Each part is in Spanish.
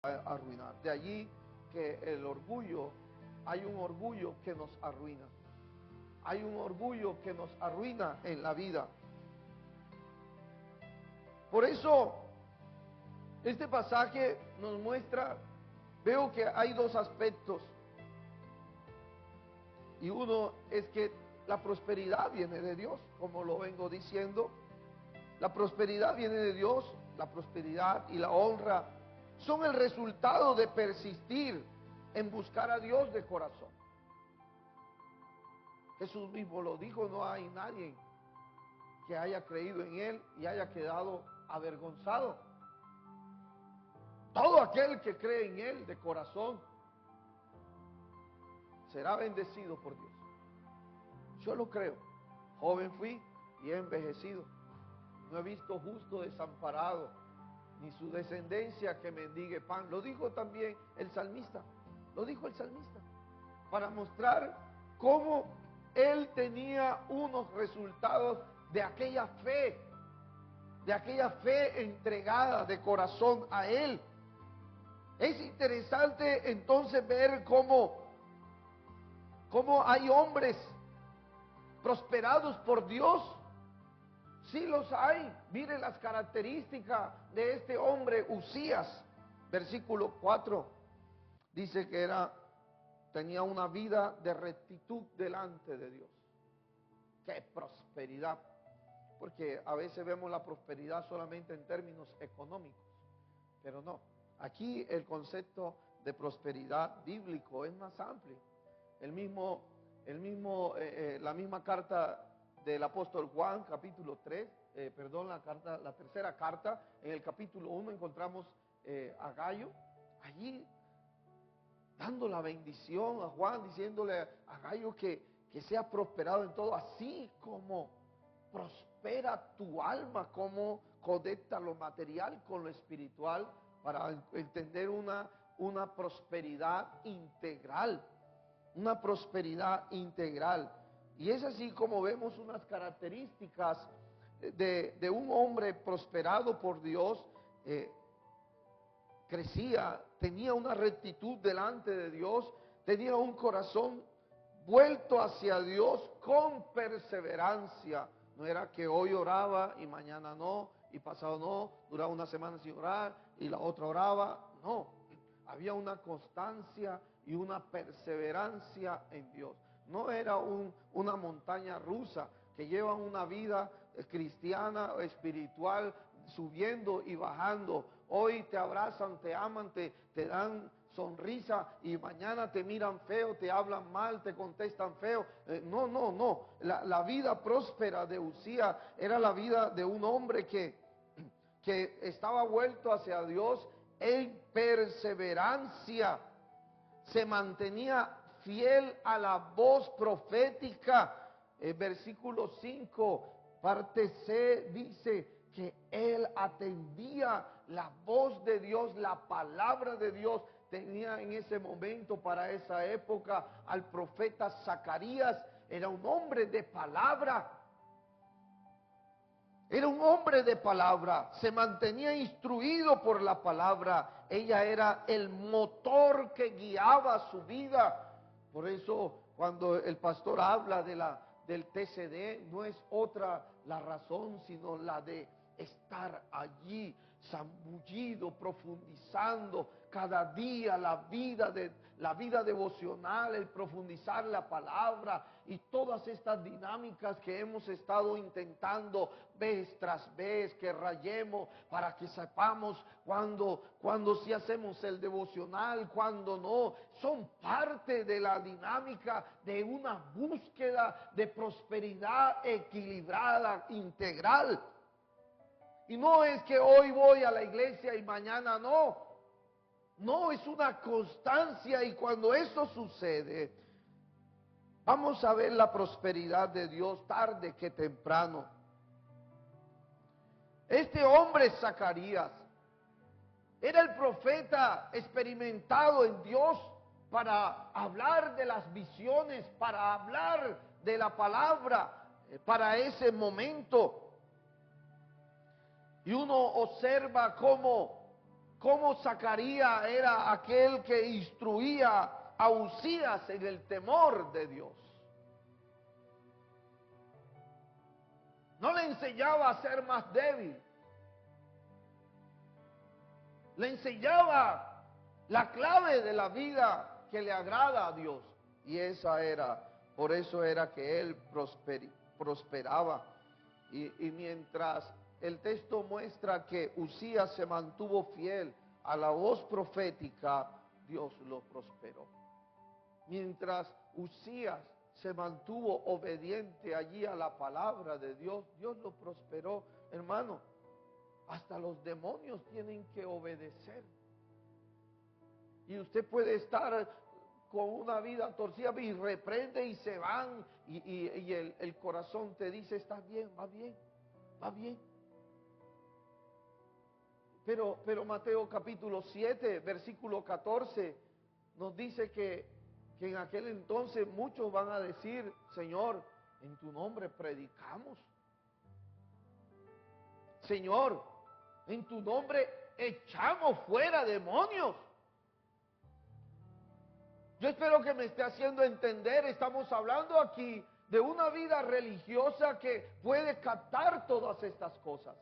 arruinar. De allí que el orgullo, hay un orgullo que nos arruina. Hay un orgullo que nos arruina en la vida. Por eso, este pasaje nos muestra, veo que hay dos aspectos. Y uno es que la prosperidad viene de Dios, como lo vengo diciendo. La prosperidad viene de Dios, la prosperidad y la honra son el resultado de persistir en buscar a Dios de corazón. Jesús mismo lo dijo, no hay nadie que haya creído en Él y haya quedado avergonzado. Todo aquel que cree en Él de corazón será bendecido por Dios. Yo lo creo. Joven fui y he envejecido. No he visto justo desamparado, ni su descendencia que mendigue pan. Lo dijo también el salmista. Lo dijo el salmista. Para mostrar cómo él tenía unos resultados de aquella fe entregada de corazón a Él. Es interesante entonces ver cómo hay hombres prosperados por Dios. Sí los hay. Miren las características de este hombre Uzías. Versículo 4 dice que tenía una vida de rectitud delante de Dios. ¡Qué prosperidad! Porque a veces vemos la prosperidad solamente en términos económicos, pero no. Aquí el concepto de prosperidad bíblico es más amplio. La misma carta del apóstol Juan, capítulo 3, la tercera carta, en el capítulo 1 encontramos a Gallo, allí dando la bendición a Juan, diciéndole a Gallo que sea prosperado en todo, así como prospera tu alma, como conecta lo material con lo espiritual, para entender una prosperidad integral, una prosperidad integral. Y es así como vemos unas características de un hombre prosperado por Dios. Crecía, tenía una rectitud delante de Dios, tenía un corazón vuelto hacia Dios con perseverancia. No era que hoy oraba y mañana no, y pasado no, duraba una semana sin orar y la otra oraba. No, había una constancia y una perseverancia en Dios. No era una montaña rusa que lleva una vida cristiana, espiritual, subiendo y bajando. Hoy te abrazan, te aman, te dan sonrisa y mañana te miran feo, te hablan mal, te contestan feo. No. La vida próspera de Uzías era la vida de un hombre que estaba vuelto hacia Dios en perseverancia. Se mantenía fiel a la voz profética. Versículo 5, parte C, dice que él atendía la voz de Dios, la palabra de Dios. Tenía en ese momento, para esa época, al profeta Zacarías. Era un hombre de palabra. Era un hombre de palabra, se mantenía instruido por la palabra. Ella era el motor que guiaba su vida. Por eso cuando el pastor habla del TCD, no es otra la razón, sino la de estar allí, zambullido, profundizando cada día la vida devocional, el profundizar la palabra y todas estas dinámicas que hemos estado intentando vez tras vez, que rayemos para que sepamos cuando sí hacemos el devocional, cuando no. Son parte de la dinámica de una búsqueda de prosperidad equilibrada, integral. Y no es que hoy voy a la iglesia y mañana no. No, es una constancia, y cuando eso sucede, vamos a ver la prosperidad de Dios tarde que temprano. Este hombre Zacarías era el profeta experimentado en Dios para hablar de las visiones, para hablar de la palabra para ese momento. Y uno observa cómo cómo Zacarías era aquel que instruía a Usías en el temor de Dios. No le enseñaba a ser más débil. Le enseñaba la clave de la vida que le agrada a Dios. Y esa era, por eso era que él prosperaba. Y mientras el texto muestra que Usías se mantuvo fiel a la voz profética, Dios lo prosperó. Mientras Usías se mantuvo obediente allí a la palabra de Dios, Dios lo prosperó. Hermano, hasta los demonios tienen que obedecer. Y usted puede estar con una vida torcida y reprende y se van y el corazón te dice, estás bien, va bien, va bien. Pero Mateo capítulo 7, versículo 14, nos dice que en aquel entonces muchos van a decir, Señor, en tu nombre predicamos. Señor, en tu nombre echamos fuera demonios. Yo espero que me esté haciendo entender, estamos hablando aquí de una vida religiosa que puede captar todas estas cosas.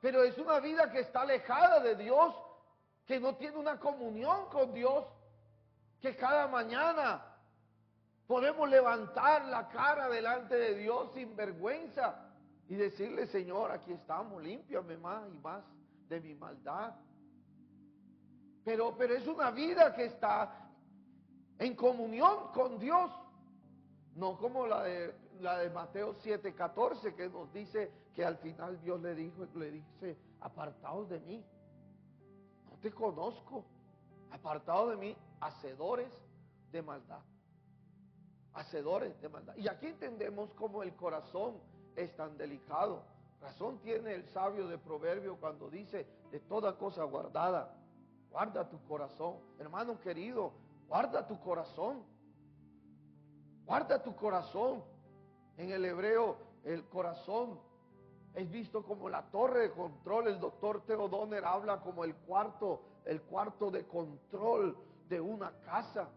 Pero es una vida que está alejada de Dios, que no tiene una comunión con Dios, que cada mañana podemos levantar la cara delante de Dios sin vergüenza y decirle, Señor, aquí estamos, límpiame más y más de mi maldad. Pero es una vida que está en comunión con Dios, no como la de Mateo 7:14, que nos dice que al final Dios le dice, apartaos de mí, no te conozco, apartaos de mí, hacedores de maldad. Hacedores de maldad. Y aquí entendemos cómo el corazón es tan delicado. Razón tiene el sabio de Proverbio cuando dice, de toda cosa guardada, guarda tu corazón. Hermano querido, guarda tu corazón. Guarda tu corazón. En el hebreo, el corazón es visto como la torre de control. El doctor Theo Donner habla como el cuarto de control de una casa.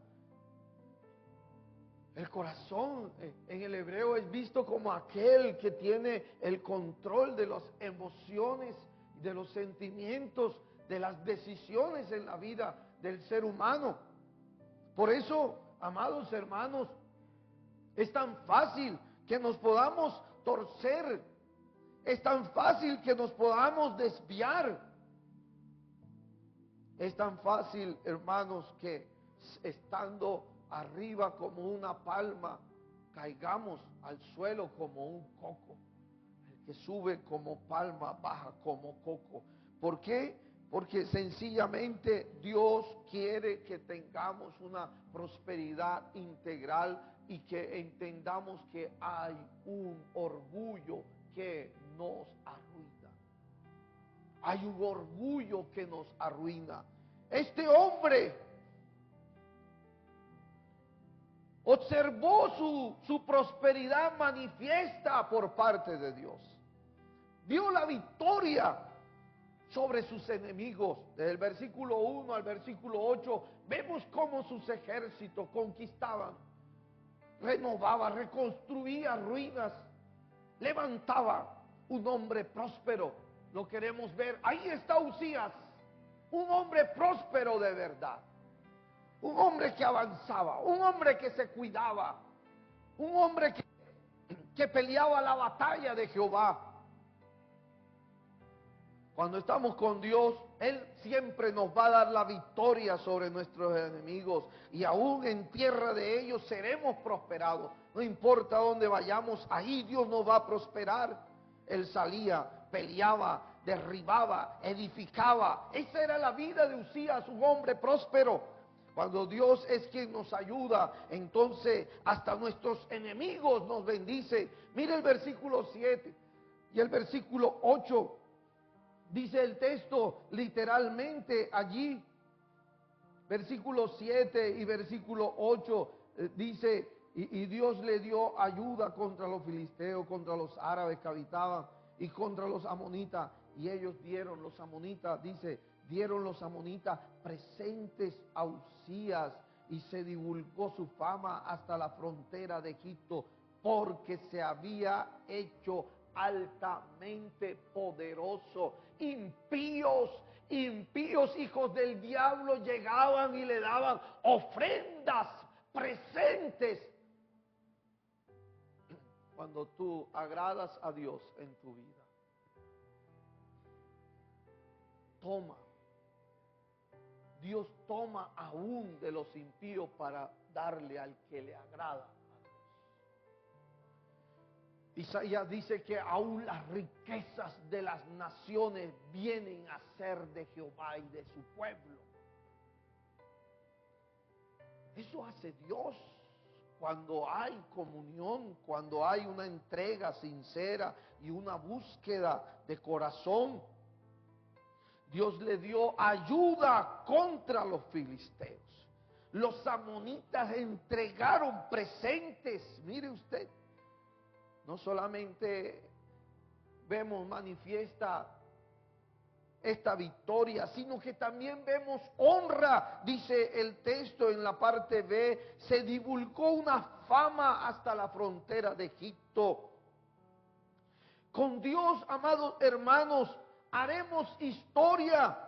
El corazón en el hebreo es visto como aquel que tiene el control de las emociones, de los sentimientos, de las decisiones en la vida del ser humano. Por eso, amados hermanos, es tan fácil que nos podamos torcer, es tan fácil que nos podamos desviar. Es tan fácil, hermanos, que estando arriba como una palma, caigamos al suelo como un coco. El que sube como palma, baja como coco. ¿Por qué? Porque sencillamente Dios quiere que tengamos una prosperidad integral y que entendamos que hay un orgullo que nos arruina. Hay un orgullo que nos arruina. Este hombre observó su prosperidad manifiesta por parte de Dios. Vio la victoria sobre sus enemigos. Desde el versículo 1 al versículo 8 vemos cómo sus ejércitos conquistaban, renovaba, reconstruía ruinas, levantaba un hombre próspero. Lo queremos ver. Ahí está Usías, un hombre próspero de verdad. Un hombre que avanzaba, un hombre que se cuidaba, un hombre que peleaba la batalla de Jehová. Cuando estamos con Dios, Él siempre nos va a dar la victoria sobre nuestros enemigos. Y aún en tierra de ellos seremos prosperados. No importa dónde vayamos, ahí Dios nos va a prosperar. Él salía, peleaba, derribaba, edificaba. Esa era la vida de Usías, un hombre próspero. Cuando Dios es quien nos ayuda, entonces hasta nuestros enemigos nos bendice. Mire el versículo 7 y el versículo 8. Dice el texto literalmente allí, versículo 7 y versículo 8, dice, y Dios le dio ayuda contra los filisteos, contra los árabes que habitaban y contra los amonitas. Y ellos dieron, los amonitas, dice, dieron los amonitas presentes a Uzías, y se divulgó su fama hasta la frontera de Egipto, porque se había hecho altamente poderoso. Impíos, impíos hijos del diablo llegaban y le daban ofrendas, presentes. Cuando tú agradas a Dios en tu vida, toma. Dios toma aún de los impíos para darle al que le agrada a Dios. Isaías dice que aún las riquezas de las naciones vienen a ser de Jehová y de su pueblo. Eso hace Dios cuando hay comunión, cuando hay una entrega sincera y una búsqueda de corazón. Dios le dio ayuda contra los filisteos. Los amonitas entregaron presentes. Mire usted, no solamente vemos manifiesta esta victoria, sino que también vemos honra. Dice el texto en la parte B, se divulgó una fama hasta la frontera de Egipto. Con Dios, amados hermanos, haremos historia,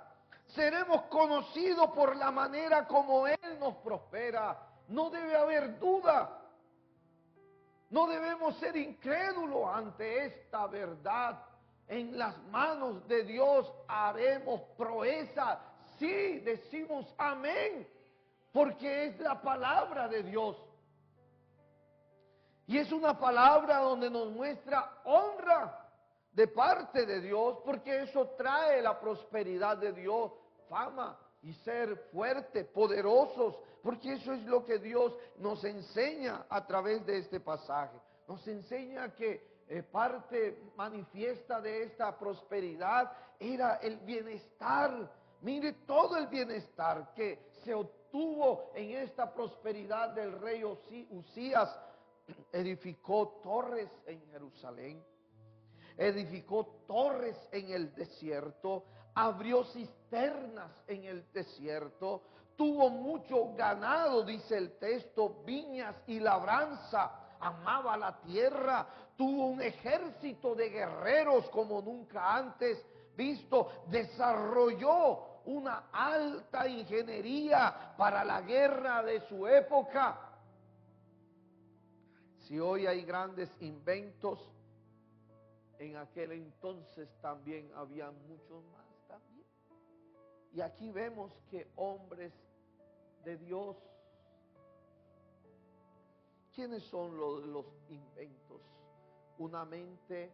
seremos conocidos por la manera como Él nos prospera. No debe haber duda, no debemos ser incrédulos ante esta verdad. En las manos de Dios haremos proeza, sí, decimos amén, porque es la palabra de Dios. Y es una palabra donde nos muestra honra de parte de Dios, porque eso trae la prosperidad de Dios, fama y ser fuerte, poderosos, porque eso es lo que Dios nos enseña a través de este pasaje. Nos enseña que parte manifiesta de esta prosperidad era el bienestar. Mire todo el bienestar que se obtuvo en esta prosperidad del rey Uzías. Edificó torres en Jerusalén, edificó torres en el desierto, abrió cisternas en el desierto, tuvo mucho ganado, dice el texto, viñas y labranza, amaba la tierra, tuvo un ejército de guerreros como nunca antes visto, desarrolló una alta ingeniería para la guerra de su época. Si hoy hay grandes inventos, en aquel entonces también había muchos más también. Y aquí vemos que hombres de Dios, ¿quiénes son los inventos? Una mente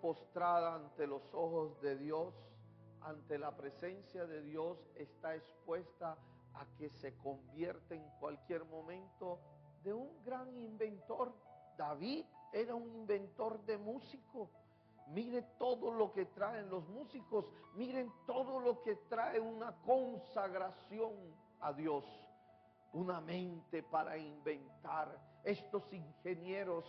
postrada ante los ojos de Dios, ante la presencia de Dios, está expuesta a que se convierta en cualquier momento de un gran inventor. David era un inventor de músico. Mire todo lo que traen los músicos, miren todo lo que trae una consagración a Dios, una mente para inventar. Estos ingenieros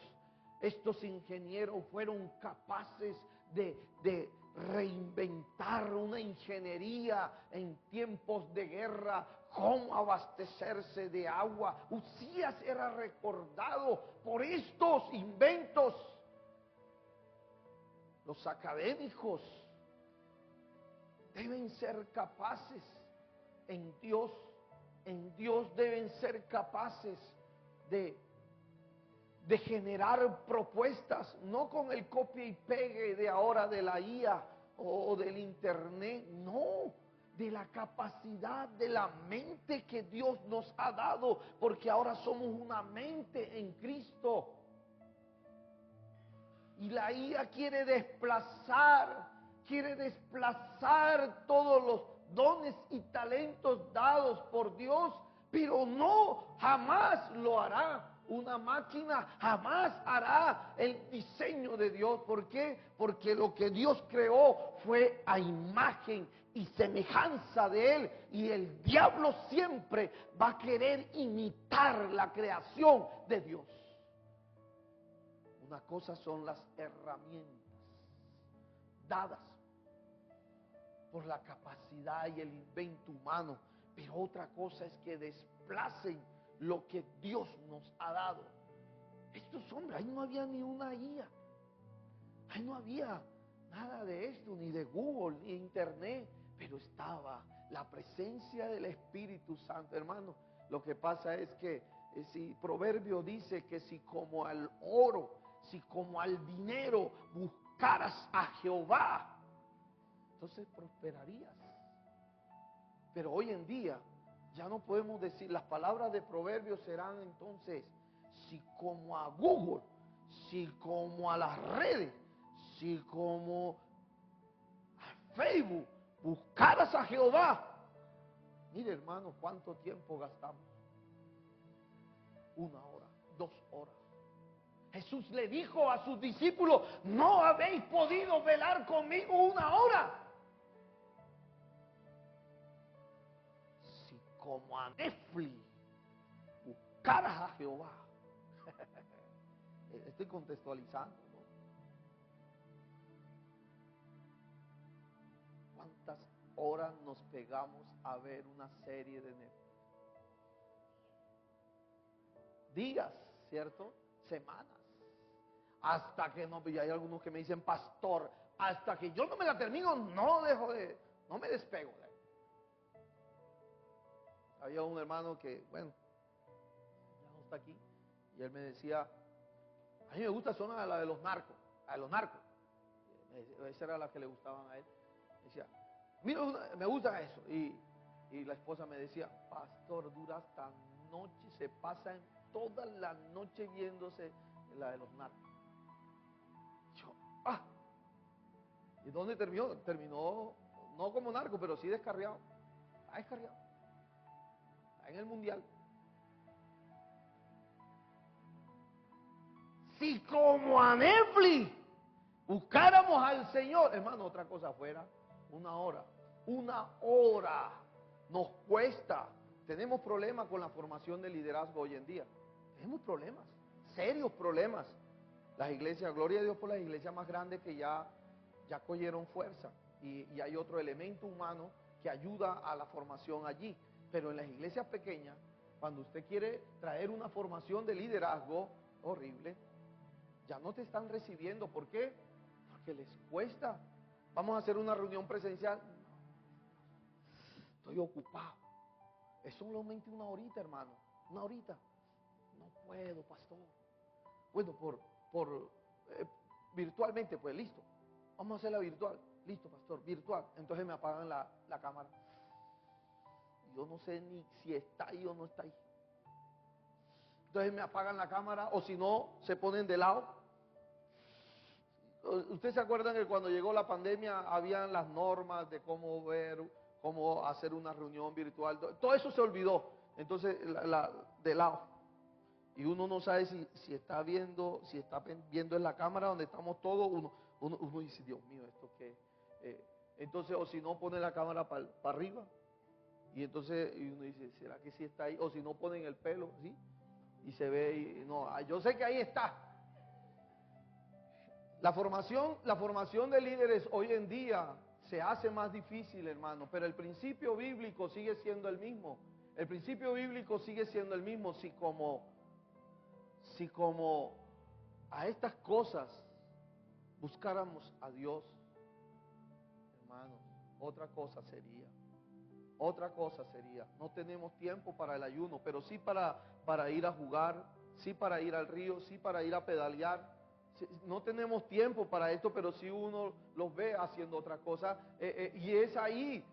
fueron capaces de reinventar una ingeniería en tiempos de guerra, cómo abastecerse de agua. Uzías era recordado por estos inventos. Los académicos deben ser capaces en Dios deben ser capaces de generar propuestas, no con el copia y pegue de ahora de la IA o del internet, no, de la capacidad de la mente que Dios nos ha dado, porque ahora somos una mente en Cristo. Y la IA quiere desplazar todos los dones y talentos dados por Dios, pero no, jamás lo hará. Una máquina jamás hará el diseño de Dios. ¿Por qué? Porque lo que Dios creó fue a imagen y semejanza de Él, y el diablo siempre va a querer imitar la creación de Dios. Una cosa son las herramientas dadas por la capacidad y el invento humano, pero otra cosa es que desplacen lo que Dios nos ha dado. Estos hombres, ahí no había ni una IA, ahí no había nada de esto, ni de Google, ni internet, pero estaba la presencia del Espíritu Santo, hermano. Lo que pasa es que si Proverbio dice que si como al oro, si como al dinero buscaras a Jehová, entonces prosperarías. Pero hoy en día ya no podemos decir, las palabras de Proverbios serán entonces, si como a Google, si como a las redes, si como a Facebook buscaras a Jehová. Mire, hermano, cuánto tiempo gastamos. 1 hora, 2 horas. Jesús le dijo a sus discípulos, no habéis podido velar conmigo 1 hora. Si como a Netflix buscaras a Jehová. Estoy contextualizando, ¿no? ¿Cuántas horas nos pegamos a ver una serie de Netflix? Días, ¿cierto? Semanas. Hasta que no, y hay algunos que me dicen, pastor, hasta que yo no me la termino, no me despego de él. Había un hermano que, bueno, ya no está aquí, y él me decía, a mí me gusta sonar la de los narcos, esa era la que le gustaban a él. Me decía, mira, me gusta eso, y la esposa me decía, pastor, dura hasta noche, se pasa en toda la noche viéndose la de los narcos. Yo, ¿y dónde terminó? Terminó no como narco, pero sí descarriado. Está descarriado. Está en el mundial. Si como a Netflix buscáramos al Señor, hermano, otra cosa fuera 1 hora. 1 hora nos cuesta. Tenemos problemas con la formación de liderazgo hoy en día. Tenemos problemas, serios problemas. Las iglesias, gloria a Dios por las iglesias más grandes que ya cogieron fuerza. Y hay otro elemento humano que ayuda a la formación allí. Pero en las iglesias pequeñas, cuando usted quiere traer una formación de liderazgo, horrible, ya no te están recibiendo. ¿Por qué? Porque les cuesta. Vamos a hacer una reunión presencial. Estoy ocupado. Es solamente 1 horita, hermano. 1 horita. No puedo, pastor. Bueno, virtualmente, pues listo. Vamos a hacerla virtual. Listo, pastor, virtual. Entonces me apagan la cámara. Yo no sé ni si está ahí o no está ahí. Entonces me apagan la cámara, o si no, se ponen de lado. ¿Ustedes se acuerdan que cuando llegó la pandemia habían las normas de cómo hacer una reunión virtual? Todo eso se olvidó. Entonces, de lado. Y uno no sabe si está viendo en la cámara donde estamos todos. Uno dice, Dios mío, ¿esto qué? Entonces, o si no, pone la cámara para arriba. Y entonces uno dice, ¿será que sí está ahí? O si no, ponen el pelo, ¿sí? Y se ve, y no, yo sé que ahí está. La formación de líderes hoy en día se hace más difícil, hermano, pero el principio bíblico sigue siendo el mismo. El principio bíblico sigue siendo el mismo. Si como a estas cosas buscáramos a Dios, hermanos, otra cosa sería. No tenemos tiempo para el ayuno, pero sí para ir a jugar, sí para ir al río, sí para ir a pedalear. No tenemos tiempo para esto, pero sí uno los ve haciendo otra cosa. Y es ahí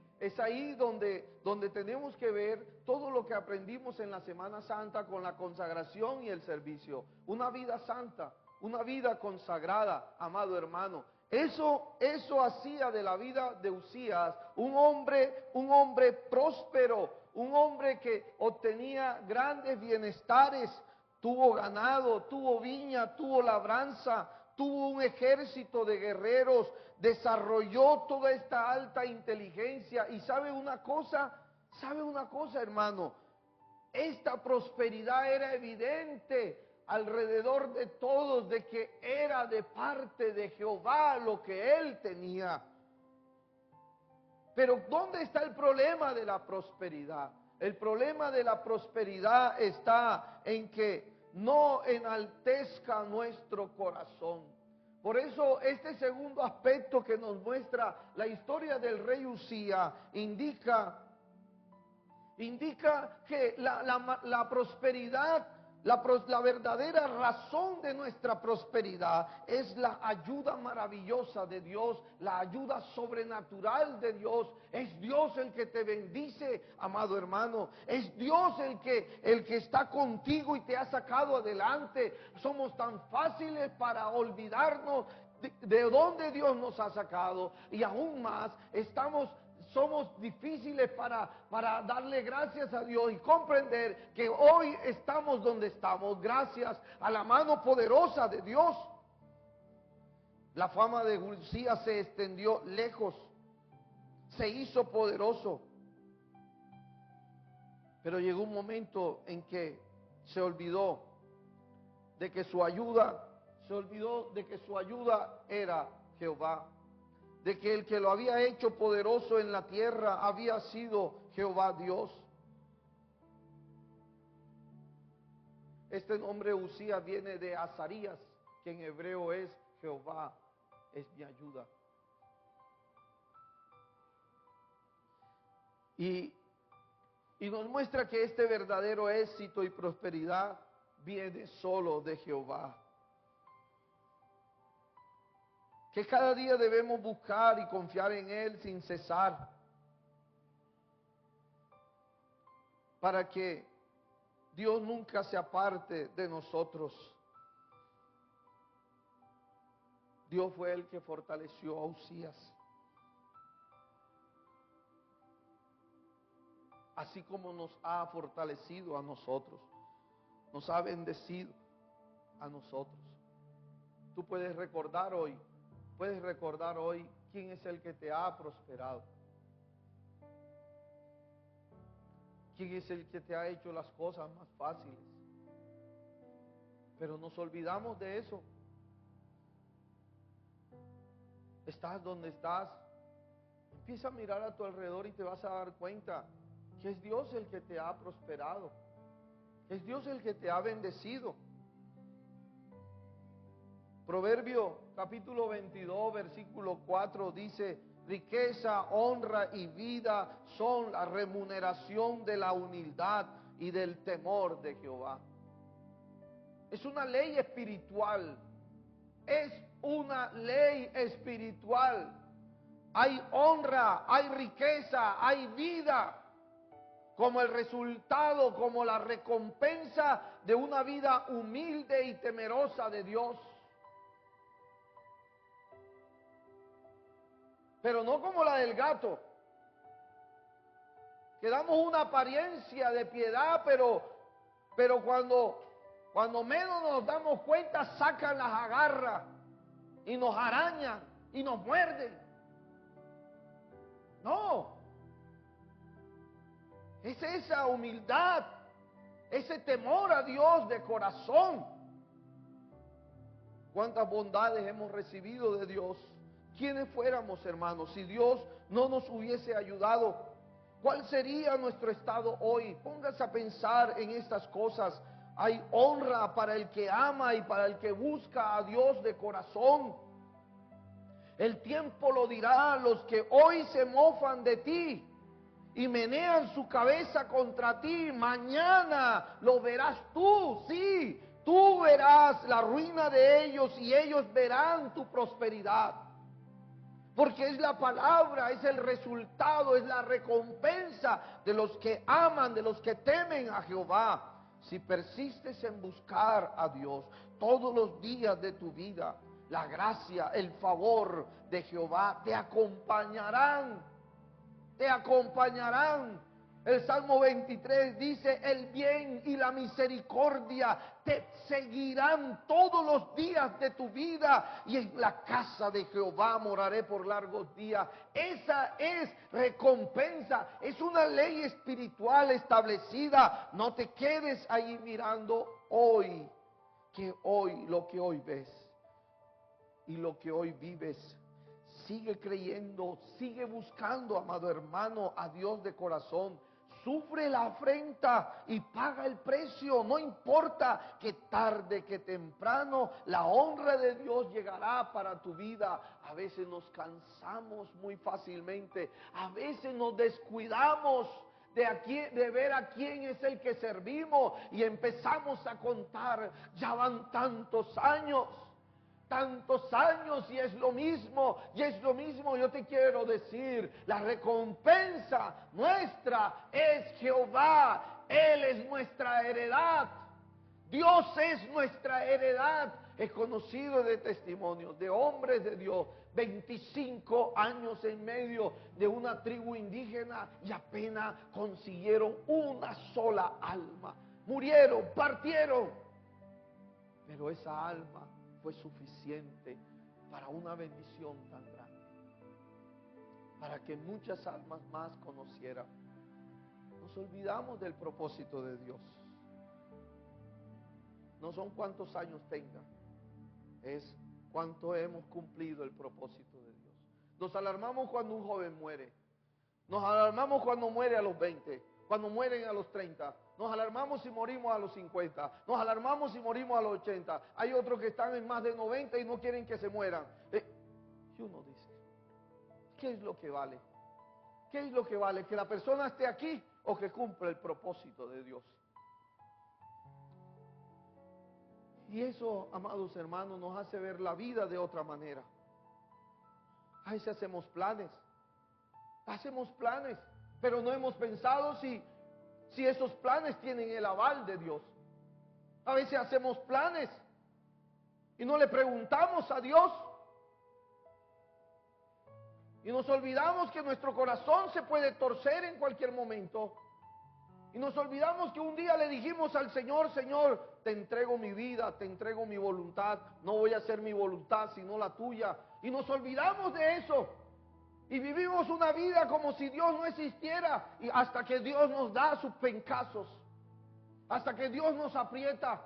donde tenemos que ver todo lo que aprendimos en la Semana Santa con la consagración y el servicio. Una vida santa, una vida consagrada, amado hermano. Eso hacía de la vida de Uzías un hombre próspero, un hombre que obtenía grandes bienestares. Tuvo ganado, tuvo viña, tuvo labranza, tuvo un ejército de guerreros, desarrolló toda esta alta inteligencia. Y ¿sabe una cosa, hermano? Esta prosperidad era evidente alrededor de todos de que era de parte de Jehová lo que él tenía. Pero ¿dónde está el problema de la prosperidad? El problema de la prosperidad está en que no enaltezca nuestro corazón. Por eso este segundo aspecto que nos muestra la historia del rey Usías indica que la prosperidad, la verdadera razón de nuestra prosperidad es la ayuda maravillosa de Dios, la ayuda sobrenatural de Dios. Es Dios el que te bendice, amado hermano. Es Dios el que está contigo y te ha sacado adelante. Somos tan fáciles para olvidarnos de dónde Dios nos ha sacado, y aún más somos difíciles para darle gracias a Dios y comprender que hoy estamos donde estamos gracias a la mano poderosa de Dios. La fama de Usías se extendió lejos, se hizo poderoso, pero llegó un momento en que se olvidó de que su ayuda era Jehová, de que el que lo había hecho poderoso en la tierra había sido Jehová Dios. Este nombre Usías viene de Azarías, que en hebreo es Jehová es mi ayuda. Y nos muestra que este verdadero éxito y prosperidad viene solo de Jehová. Que cada día debemos buscar y confiar en Él sin cesar, para que Dios nunca se aparte de nosotros. Dios fue el que fortaleció a Usías, así como nos ha fortalecido a nosotros, nos ha bendecido a nosotros. Tú puedes recordar hoy quién es el que te ha prosperado, quién es el que te ha hecho las cosas más fáciles. Pero nos olvidamos de eso. Estás donde estás, empieza a mirar a tu alrededor y te vas a dar cuenta que es Dios el que te ha prosperado, es Dios el que te ha bendecido. Proverbio capítulo 22, versículo 4 dice: riqueza, honra y vida son la remuneración de la humildad y del temor de Jehová. Es una ley espiritual, es una ley espiritual. Hay honra, hay riqueza, hay vida como el resultado, como la recompensa de una vida humilde y temerosa de Dios. Pero no como la del gato, que damos una apariencia de piedad, pero cuando menos nos damos cuenta, sacan las agarras y nos arañan y nos muerden. No, es esa humildad, ese temor a Dios de corazón. ¿Cuántas bondades hemos recibido de Dios? ¿Quiénes fuéramos, hermanos, si Dios no nos hubiese ayudado? ¿Cuál sería nuestro estado hoy? Póngase a pensar en estas cosas. Hay honra para el que ama y para el que busca a Dios de corazón. El tiempo lo dirá. Los que hoy se mofan de ti y menean su cabeza contra ti, mañana lo verás tú, sí. Tú verás la ruina de ellos y ellos verán tu prosperidad. Porque es la palabra, es el resultado, es la recompensa de los que aman, de los que temen a Jehová. Si persistes en buscar a Dios todos los días de tu vida, la gracia, el favor de Jehová te acompañarán. Te acompañarán. El Salmo 23 dice: el bien y la misericordia te seguirán todos los días de tu vida, y en la casa de Jehová moraré por largos días. Esa es recompensa, es una ley espiritual establecida. No te quedes ahí mirando hoy que hoy, lo que hoy ves y lo que hoy vives, sigue creyendo, sigue buscando, amado hermano, a Dios de corazón. Sufre la afrenta y paga el precio. No importa que tarde, que temprano, la honra de Dios llegará para tu vida. A veces nos cansamos muy fácilmente. A veces nos descuidamos de ver a quién es el que servimos y empezamos a contar. Ya van tantos años y es lo mismo, yo te quiero decir, la recompensa nuestra es Jehová, Él es nuestra heredad, Dios es nuestra heredad. He conocido de testimonios de hombres de Dios, 25 años en medio de una tribu indígena y apenas consiguieron una sola alma, murieron, partieron, pero esa alma fue suficiente para una bendición tan grande, para que muchas almas más conocieran. Nos olvidamos del propósito de Dios. No son cuántos años tengan, es cuánto hemos cumplido el propósito de Dios. Nos alarmamos cuando un joven muere, nos alarmamos cuando muere a los 20, cuando mueren a los 30, nos alarmamos si morimos a los 50, nos alarmamos si morimos a los 80. Hay otros que están en más de 90 y no quieren que se mueran. Y uno dice, ¿qué es lo que vale? ¿Qué es lo que vale? ¿Que la persona esté aquí o que cumpla el propósito de Dios? Y eso, amados hermanos, nos hace ver la vida de otra manera. A veces hacemos planes, pero no hemos pensado si esos planes tienen el aval de Dios. A veces hacemos planes y no le preguntamos a Dios. Y nos olvidamos que nuestro corazón se puede torcer en cualquier momento. Y nos olvidamos que un día le dijimos al Señor, Señor, te entrego mi vida, te entrego mi voluntad. No voy a hacer mi voluntad sino la tuya. Y nos olvidamos de eso. Y vivimos una vida como si Dios no existiera. Y hasta que Dios nos da sus pencazos. Hasta que Dios nos aprieta.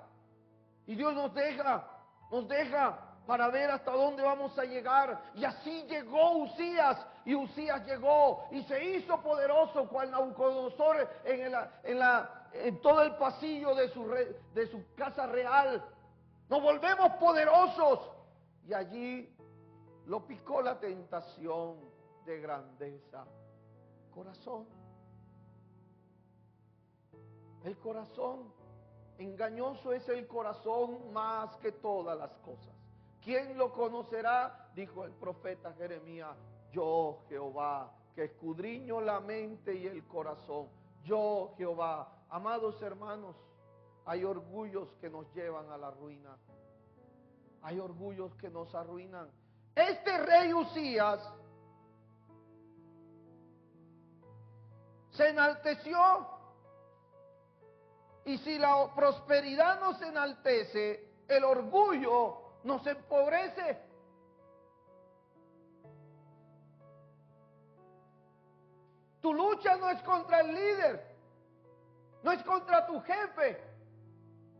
Y Dios nos deja para ver hasta dónde vamos a llegar. Y así llegó Usías. Y Usías llegó y se hizo poderoso cual Nabucodonosor en todo el pasillo de su casa real. Nos volvemos poderosos. Y allí lo picó la tentación de grandeza. Corazón. El corazón. Engañoso es el corazón más que todas las cosas. ¿Quién lo conocerá? Dijo el profeta Jeremías. Yo, Jehová, que escudriño la mente y el corazón. Yo, Jehová. Amados hermanos, hay orgullos que nos llevan a la ruina. Hay orgullos que nos arruinan. Este rey Usías se enalteció. Y si la prosperidad nos enaltece, el orgullo nos empobrece. Tu lucha no es contra el líder, no es contra tu jefe,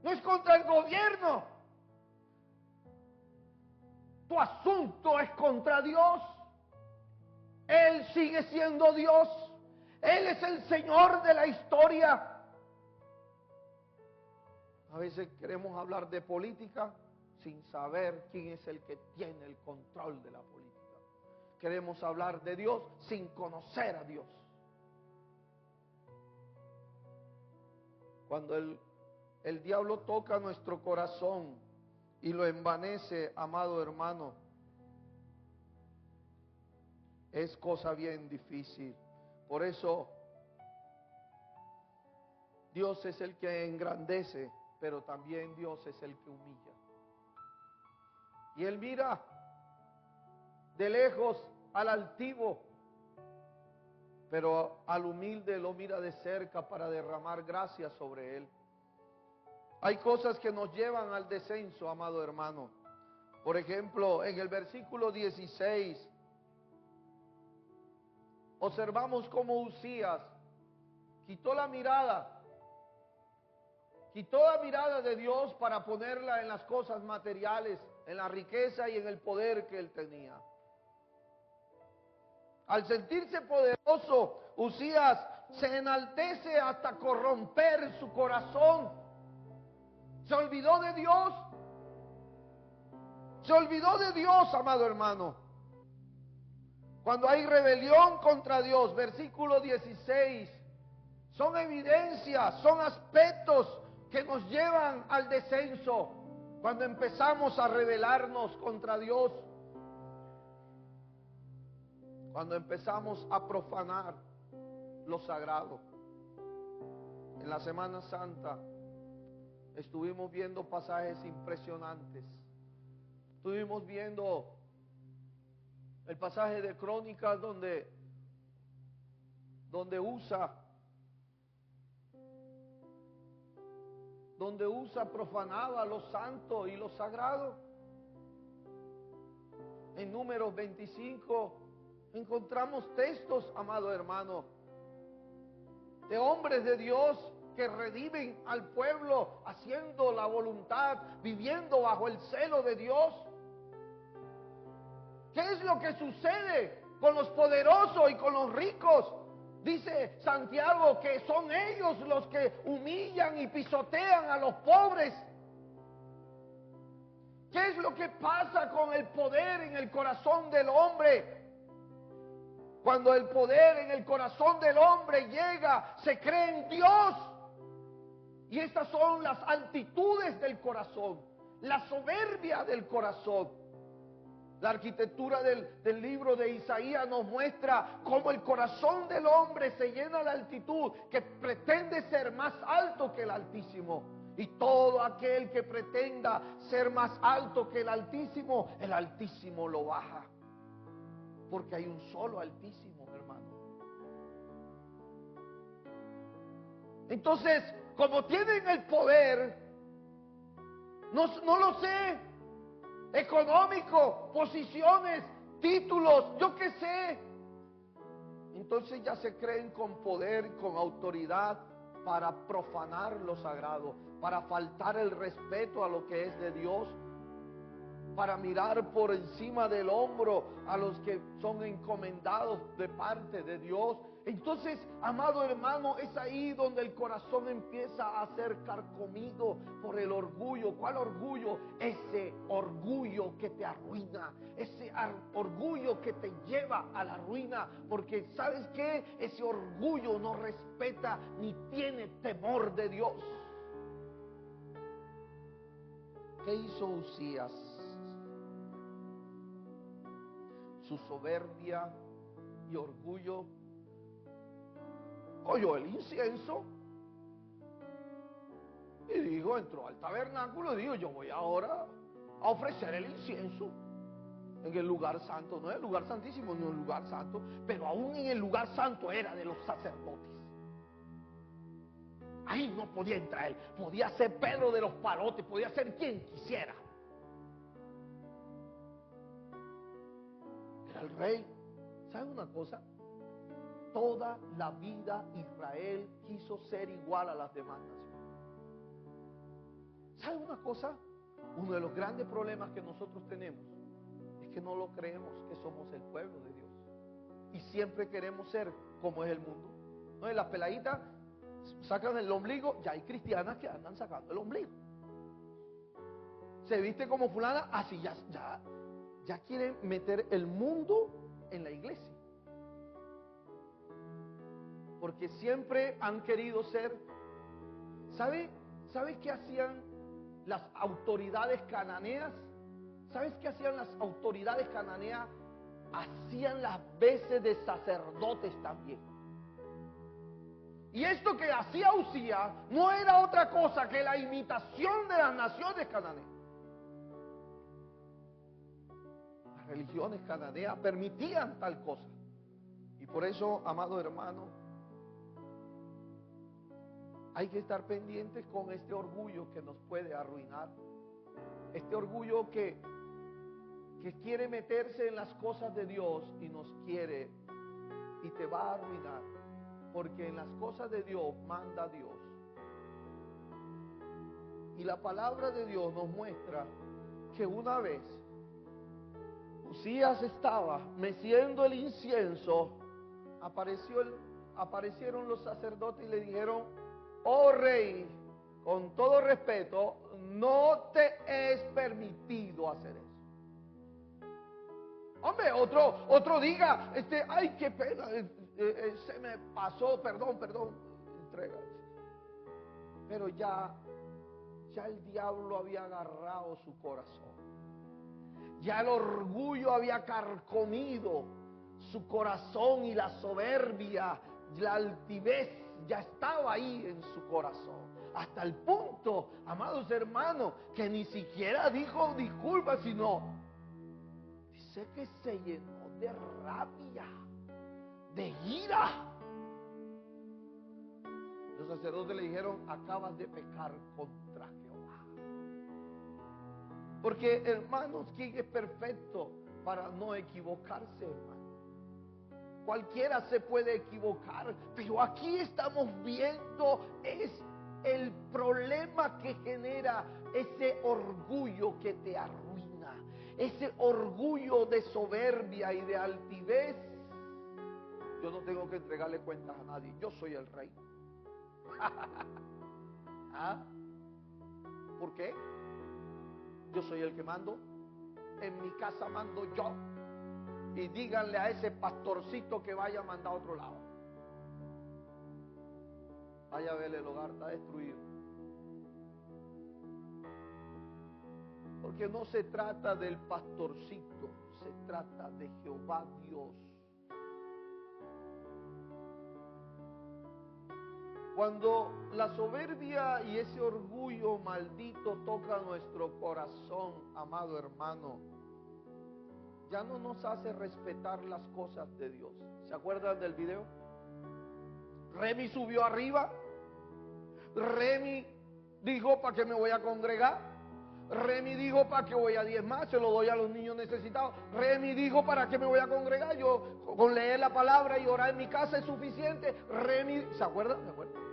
no es contra el gobierno. Tu asunto es contra Dios. Él sigue siendo Dios. Él es el Señor de la historia. A veces queremos hablar de política sin saber quién es el que tiene el control de la política. Queremos hablar de Dios sin conocer a Dios. Cuando el diablo toca nuestro corazón y lo envanece, amado hermano, es cosa bien difícil. Por eso Dios es el que engrandece, pero también Dios es el que humilla. Y Él mira de lejos al altivo, pero al humilde lo mira de cerca para derramar gracia sobre él. Hay cosas que nos llevan al descenso, amado hermano. Por ejemplo, en el versículo 16, observamos cómo Usías quitó la mirada quitó la mirada de Dios para ponerla en las cosas materiales, en la riqueza y en el poder que él tenía. Al sentirse poderoso, Uzías se enaltece hasta corromper su corazón. Se olvidó de Dios. Se olvidó de Dios, amado hermano. Cuando hay rebelión contra Dios, versículo 16, son evidencias, son aspectos que nos llevan al descenso. Cuando empezamos a rebelarnos contra Dios, cuando empezamos a profanar lo sagrado. En la Semana Santa estuvimos viendo pasajes impresionantes. Estuvimos viendo el pasaje de Crónicas donde Usa profanaba lo santo y lo sagrado. En Números 25 encontramos textos, amado hermano, de hombres de Dios que redimen al pueblo haciendo la voluntad, viviendo bajo el celo de Dios. ¿Qué es lo que sucede con los poderosos y con los ricos? Dice Santiago que son ellos los que humillan y pisotean a los pobres. ¿Qué es lo que pasa con el poder en el corazón del hombre? Cuando el poder en el corazón del hombre llega, se cree en Dios. Y estas son las altitudes del corazón, la soberbia del corazón. La arquitectura del libro de Isaías nos muestra cómo el corazón del hombre se llena de altitud, que pretende ser más alto que el Altísimo. Y todo aquel que pretenda ser más alto que el Altísimo lo baja. Porque hay un solo Altísimo, hermano. Entonces, como tienen el poder, no lo sé, económico, posiciones, títulos, yo qué sé. Entonces ya se creen con poder, con autoridad para profanar lo sagrado, para faltar el respeto a lo que es de Dios, para mirar por encima del hombro a los que son encomendados de parte de Dios. Entonces, amado hermano, es ahí donde el corazón empieza a ser carcomido por el orgullo. ¿Cuál orgullo? Ese orgullo que te arruina, ese orgullo que te lleva a la ruina. Porque ¿sabes qué? Ese orgullo no respeta ni tiene temor de Dios. ¿Qué hizo Uzías? Su soberbia y orgullo oyó el incienso y dijo, entró al tabernáculo y dijo, yo voy ahora a ofrecer el incienso en el lugar santo, no en el lugar santísimo, no en el lugar santo, pero aún en el lugar santo era de los sacerdotes. Ahí no podía entrar él, podía ser Pedro de los Palotes, podía ser quien quisiera. Era el rey. ¿Sabe una cosa? Toda la vida Israel quiso ser igual a las demás naciones. ¿Sabe una cosa? Uno de los grandes problemas que nosotros tenemos es que no lo creemos que somos el pueblo de Dios. Y siempre queremos ser como es el mundo. ¿No? En las peladitas sacan el ombligo, ya hay cristianas que andan sacando el ombligo. Se viste como fulana, así ya quieren meter el mundo en la iglesia. Porque siempre han querido ser. ¿Sabes qué hacían las autoridades cananeas? ¿Sabes qué hacían las autoridades cananeas? Hacían las veces de sacerdotes también. Y esto que hacía Uzías no era otra cosa que la imitación de las naciones cananeas. Las religiones cananeas permitían tal cosa. Y por eso, amado hermano, hay que estar pendientes con este orgullo que nos puede arruinar. Este orgullo que quiere meterse en las cosas de Dios y nos quiere y te va a arruinar. Porque en las cosas de Dios manda Dios. Y la palabra de Dios nos muestra que una vez Usías estaba meciendo el incienso, aparecieron los sacerdotes y le dijeron: oh rey, con todo respeto, no te es permitido hacer eso. Hombre, otro diga, ay, qué pena, se me pasó, perdón, entrega. Pero ya el diablo había agarrado su corazón. Ya el orgullo había carcomido su corazón y la soberbia, la altivez ya estaba ahí en su corazón. Hasta el punto, amados hermanos, que ni siquiera dijo disculpas, sino dice que se llenó de rabia, de ira. Los sacerdotes le dijeron: acabas de pecar contra Jehová. Porque, hermanos, ¿quién es perfecto para no equivocarse, hermano? Cualquiera se puede equivocar, pero aquí estamos viendo es el problema que genera ese orgullo que te arruina, ese orgullo de soberbia y de altivez. Yo no tengo que entregarle cuentas a nadie, yo soy el rey. ¿Ah? ¿Por qué? Yo soy el que mando. En mi casa mando yo. Y díganle a ese pastorcito que vaya a mandar a otro lado. Vaya a ver, el hogar está destruido. Porque no se trata del pastorcito, se trata de Jehová Dios. Cuando la soberbia y ese orgullo maldito toca nuestro corazón, amado hermano, ya no nos hace respetar las cosas de Dios. ¿Se acuerdan del video? Remy subió arriba. Remy dijo: ¿para qué me voy a congregar? Remy dijo: ¿para qué voy a diezmar? Se lo doy a los niños necesitados. Remy dijo: ¿para qué me voy a congregar? Yo con leer la palabra y orar en mi casa es suficiente. Remy, ¿se acuerdan? ¿Se acuerdan?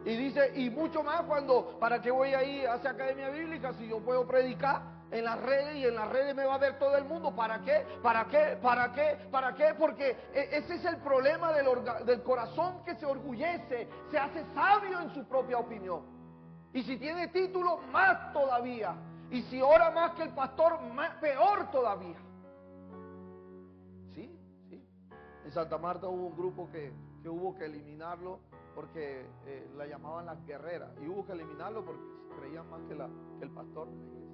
Y dice, y mucho más cuando: ¿para qué voy a ir a hacer academia bíblica si yo puedo predicar en las redes y en las redes me va a ver todo el mundo? ¿Para qué? ¿Para qué? ¿Para qué? ¿Para qué? Porque ese es el problema del corazón que se orgullece, se hace sabio en su propia opinión. Y si tiene título, más todavía. Y si ora más que el pastor, peor todavía. Sí. En Santa Marta hubo un grupo que hubo que eliminarlo porque la llamaban las guerreras. Y hubo que eliminarlo porque creían más que el pastor de la iglesia.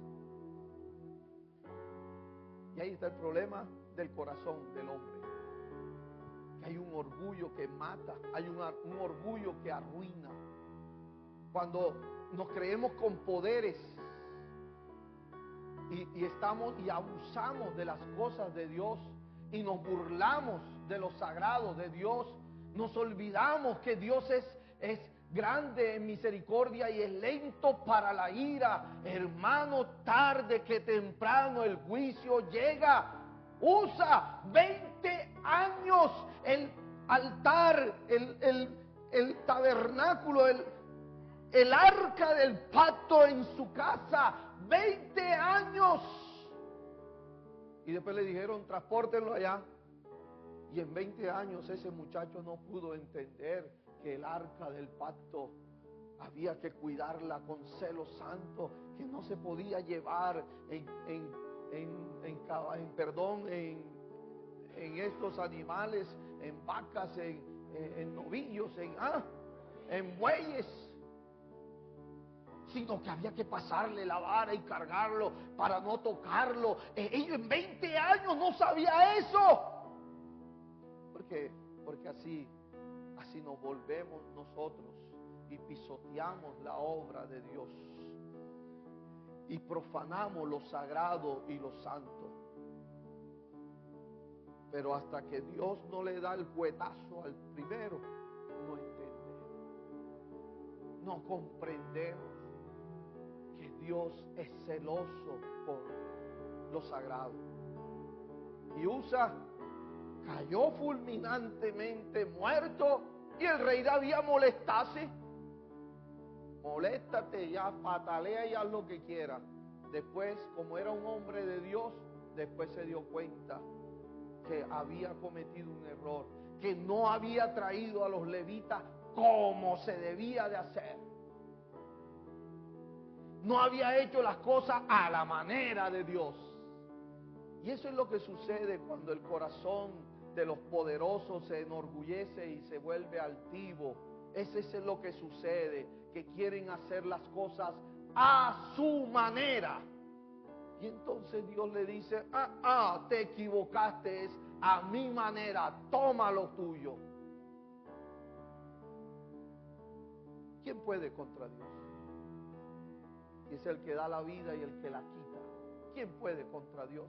Y ahí está el problema del corazón del hombre. Que hay un orgullo que mata, hay un orgullo que arruina. Cuando nos creemos con poderes y abusamos de las cosas de Dios y nos burlamos de lo sagrado de Dios, nos olvidamos que Dios es grande en misericordia y es lento para la ira. Hermano, tarde que temprano el juicio llega. Usa 20 años el altar, el tabernáculo, el arca del pacto en su casa. 20 años. Y después le dijeron: transpórtenlo allá. Y en 20 años ese muchacho no pudo entender que el arca del pacto había que cuidarla con celo santo, que no se podía llevar en estos animales, en vacas, en novillos, en bueyes, sino que había que pasarle la vara y cargarlo para no tocarlo. Ellos en 20 años no sabía eso. Porque así nos volvemos nosotros y pisoteamos la obra de Dios y profanamos lo sagrado y lo santo. Pero hasta que Dios no le da el puetazo al primero, no entendemos, no comprendemos que Dios es celoso por lo sagrado. Y Usa cayó fulminantemente muerto y el rey David a molestarse. moléstate, ya patalea y haz lo que quieras. Después, como era un hombre de Dios, después se dio cuenta que había cometido un error, que no había traído a los levitas como se debía de hacer. No había hecho las cosas a la manera de Dios. Y eso es lo que sucede cuando el corazón de los poderosos se enorgullece y se vuelve altivo. Ese es lo que sucede, que quieren hacer las cosas a su manera. Y entonces Dios le dice, te equivocaste, es a mi manera, toma lo tuyo. ¿Quién puede contra Dios? Y es el que da la vida y el que la quita. ¿Quién puede contra Dios?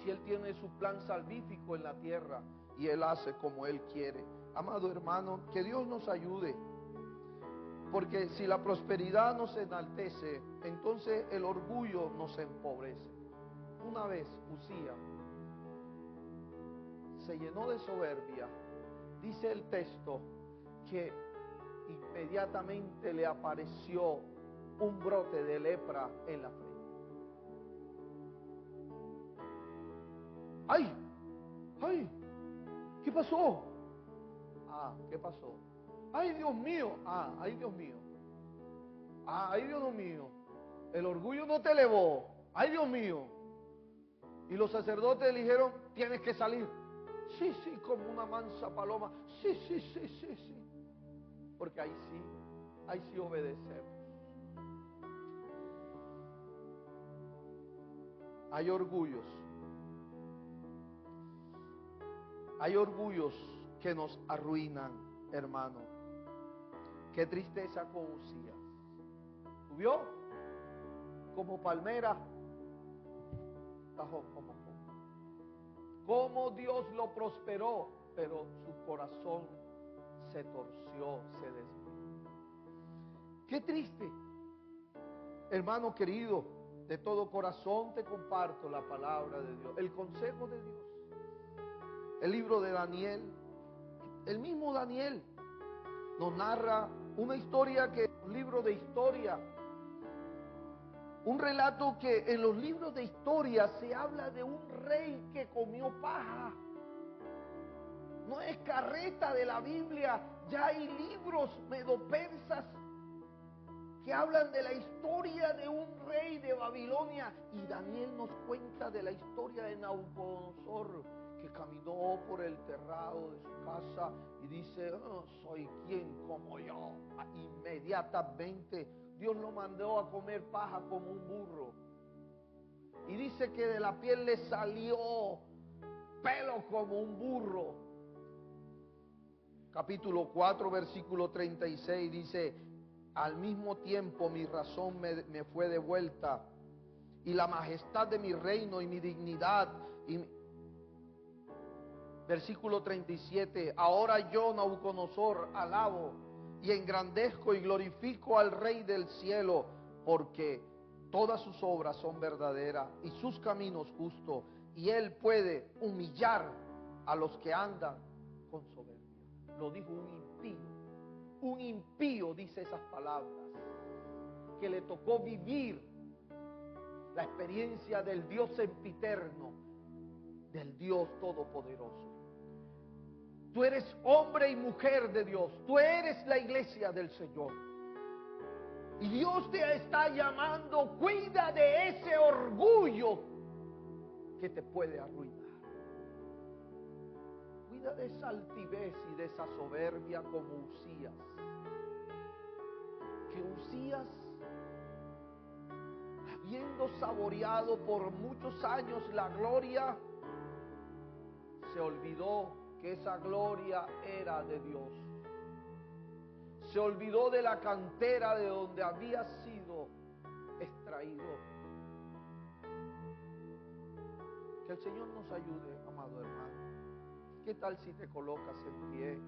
Si Él tiene su plan salvífico en la tierra y Él hace como Él quiere. Amado hermano, que Dios nos ayude. Porque si la prosperidad nos enaltece, entonces el orgullo nos empobrece. Una vez Uzías se llenó de soberbia. Dice el texto que inmediatamente le apareció un brote de lepra en la frente. ¡Ay! ¡Ay! ¿Qué pasó? ¿Qué pasó? ¡Ay, Dios mío! ¡Ay, Dios mío! ¡Ay, Dios mío! El orgullo no te elevó. ¡Ay, Dios mío! Y los sacerdotes le dijeron, tienes que salir. Sí, como una mansa paloma. Sí. Porque ahí sí obedecemos. Hay orgullos que nos arruinan, hermano. Qué tristeza con Uzías. Subió como palmera, bajó como Dios lo prosperó, pero su corazón se torció, se desvió. Qué triste. Hermano querido, de todo corazón te comparto la palabra de Dios, el consejo de Dios. El libro de Daniel, el mismo Daniel nos narra una historia que es un libro de historia. Un relato que en los libros de historia se habla de un rey que comió paja. No es carreta de la Biblia, ya hay libros medopersas que hablan de la historia de un rey de Babilonia. Y Daniel nos cuenta de la historia de Nabucodonosor, que caminó por el terrado de su casa y dice, soy quien como yo. Inmediatamente Dios lo mandó a comer paja como un burro. Y dice que de la piel le salió pelo como un burro. Capítulo 4, versículo 36 dice, al mismo tiempo mi razón me fue devuelta, y la majestad de mi reino y mi dignidad. Versículo 37, ahora yo, Nabucodonosor, alabo y engrandezco y glorifico al Rey del cielo, porque todas sus obras son verdaderas y sus caminos justos, y Él puede humillar a los que andan con soberbia. Lo dijo un impío. Un impío dice esas palabras, que le tocó vivir la experiencia del Dios sempiterno, del Dios todopoderoso. Tú eres hombre y mujer de Dios. Tú eres la iglesia del Señor. Y Dios te está llamando, cuida de ese orgullo que te puede arruinar. Cuida de esa altivez y de esa soberbia como Uzías. Que Uzías, habiendo saboreado por muchos años la gloria, se olvidó que esa gloria era de Dios. Se olvidó de la cantera de donde había sido extraído. Que el Señor nos ayude, amado hermano. ¿Qué tal si te colocas en pie?